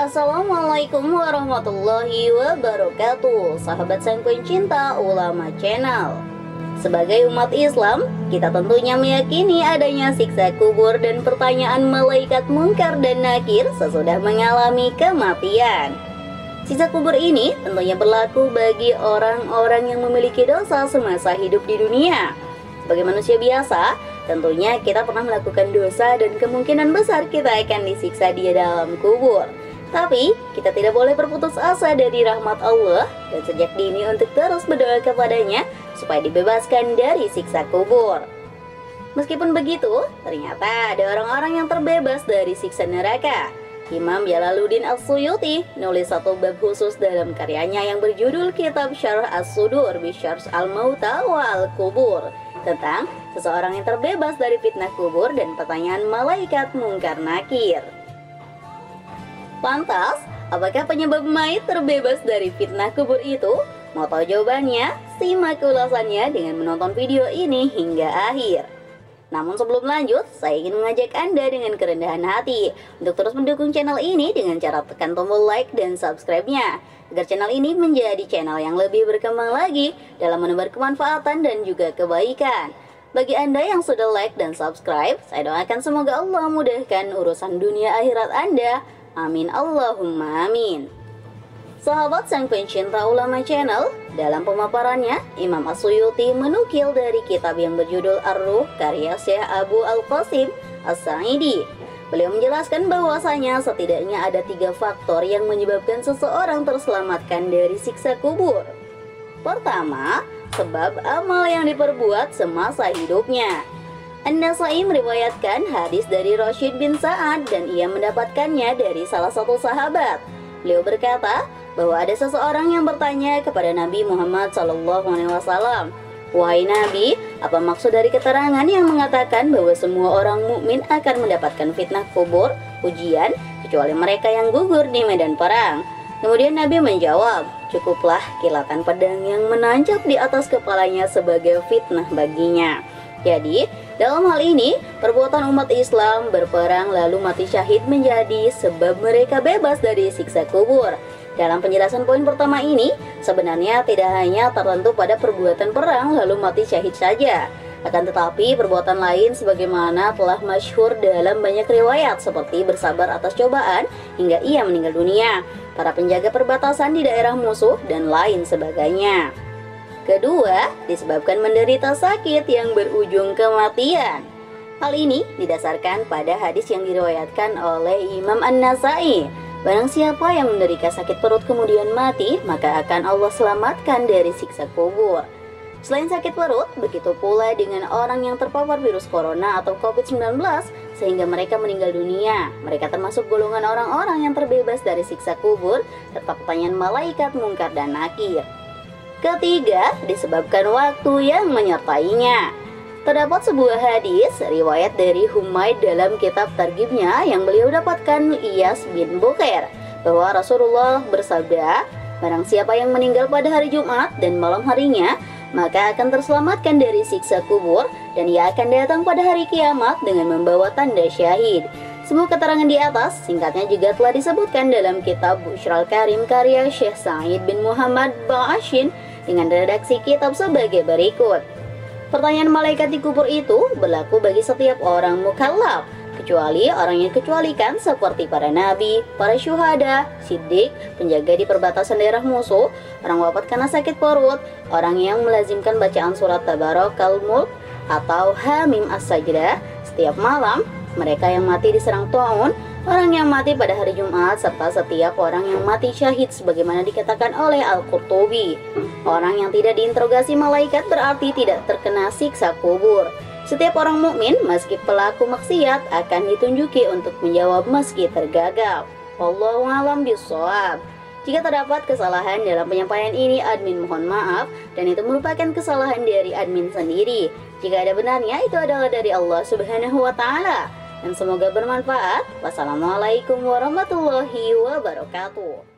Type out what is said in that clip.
Assalamualaikum warahmatullahi wabarakatuh, sahabat sang pencinta ulama channel. Sebagai umat Islam, kita tentunya meyakini adanya siksa kubur dan pertanyaan malaikat mungkar dan nakir sesudah mengalami kematian. Siksa kubur ini tentunya berlaku bagi orang-orang yang memiliki dosa semasa hidup di dunia. Sebagai manusia biasa, tentunya kita pernah melakukan dosa dan kemungkinan besar kita akan disiksa di dalam kubur. Tapi, kita tidak boleh berputus asa dari rahmat Allah dan sejak dini untuk terus berdoa kepadanya supaya dibebaskan dari siksa kubur. Meskipun begitu, ternyata ada orang-orang yang terbebas dari siksa neraka. Imam Jalaluddin As-Suyuti nulis satu bab khusus dalam karyanya yang berjudul Kitab Syarh As-Sudur bi Syarh Al-Mauta wa Al-Kubur tentang seseorang yang terbebas dari fitnah kubur dan pertanyaan malaikat mungkar nakir. Lantas, apakah penyebab mayit terbebas dari fitnah kubur itu? Mau tahu jawabannya? Simak ulasannya dengan menonton video ini hingga akhir. Namun sebelum lanjut, saya ingin mengajak Anda dengan kerendahan hati untuk terus mendukung channel ini dengan cara tekan tombol like dan subscribe-nya, agar channel ini menjadi channel yang lebih berkembang lagi dalam menebar kemanfaatan dan juga kebaikan. Bagi Anda yang sudah like dan subscribe, saya doakan semoga Allah mudahkan urusan dunia akhirat Anda. Amin Allahumma amin. Sahabat sang pencinta ulama channel, dalam pemaparannya, Imam As-Suyuti menukil dari kitab yang berjudul Ar-Ruh karya Syekh Abu Al-Qasim As-Sa'idi. Beliau menjelaskan bahwasanya setidaknya ada 3 faktor yang menyebabkan seseorang terselamatkan dari siksa kubur. Pertama, sebab amal yang diperbuat semasa hidupnya. An-Nasai meriwayatkan hadis dari Rashid bin Sa'ad dan ia mendapatkannya dari salah satu sahabat. Beliau berkata bahwa ada seseorang yang bertanya kepada Nabi Muhammad SAW, "Wahai Nabi, apa maksud dari keterangan yang mengatakan bahwa semua orang mukmin akan mendapatkan fitnah kubur, ujian, kecuali mereka yang gugur di medan perang?" Kemudian Nabi menjawab, "Cukuplah kilatan pedang yang menancap di atas kepalanya sebagai fitnah baginya." Jadi, dalam hal ini, perbuatan umat Islam berperang lalu mati syahid menjadi sebab mereka bebas dari siksa kubur. Dalam penjelasan poin pertama ini, sebenarnya tidak hanya tertentu pada perbuatan perang lalu mati syahid saja. Akan tetapi, perbuatan lain sebagaimana telah masyhur dalam banyak riwayat seperti bersabar atas cobaan hingga ia meninggal dunia, para penjaga perbatasan di daerah musuh, dan lain sebagainya. Kedua, disebabkan menderita sakit yang berujung kematian. Hal ini didasarkan pada hadis yang diriwayatkan oleh Imam An-Nasai. Barang siapa yang menderita sakit perut kemudian mati, maka akan Allah selamatkan dari siksa kubur. Selain sakit perut, begitu pula dengan orang yang terpapar virus corona atau COVID-19 sehingga mereka meninggal dunia. Mereka termasuk golongan orang-orang yang terbebas dari siksa kubur serta pertanyaan malaikat mungkar dan nakir. Ketiga, disebabkan waktu yang menyertainya. Terdapat sebuah hadis riwayat dari Humaid dalam kitab targhibnya yang beliau dapatkan Iyas bin Bukair bahwa Rasulullah bersabda, "Barang siapa yang meninggal pada hari Jumat dan malam harinya, maka akan terselamatkan dari siksa kubur dan ia akan datang pada hari kiamat dengan membawa tanda syahid." Semua keterangan di atas singkatnya juga telah disebutkan dalam kitab Busyral Karim karya Syekh Sa'id bin Muhammad Ba'ashin dengan redaksi kitab sebagai berikut. Pertanyaan malaikat di kubur itu berlaku bagi setiap orang mukallaf, kecuali orang yang dikecualikan seperti para nabi, para syuhada, siddiq, penjaga di perbatasan daerah musuh, orang wafat karena sakit perut, orang yang melazimkan bacaan surat Tabarakal Mulk atau Hamim As-Sajdah setiap malam, mereka yang mati diserang taun, orang yang mati pada hari Jumat, serta setiap orang yang mati syahid sebagaimana dikatakan oleh Al-Qurtubi. Orang yang tidak diinterogasi malaikat berarti tidak terkena siksa kubur. Setiap orang mukmin meski pelaku maksiat akan ditunjuki untuk menjawab meski tergagal. Wallahu a'lam bishawab. Jika terdapat kesalahan dalam penyampaian ini, admin mohon maaf dan itu merupakan kesalahan dari admin sendiri. Jika ada benarnya, itu adalah dari Allah Subhanahu wa taala. Dan semoga bermanfaat. Wassalamualaikum warahmatullahi wabarakatuh.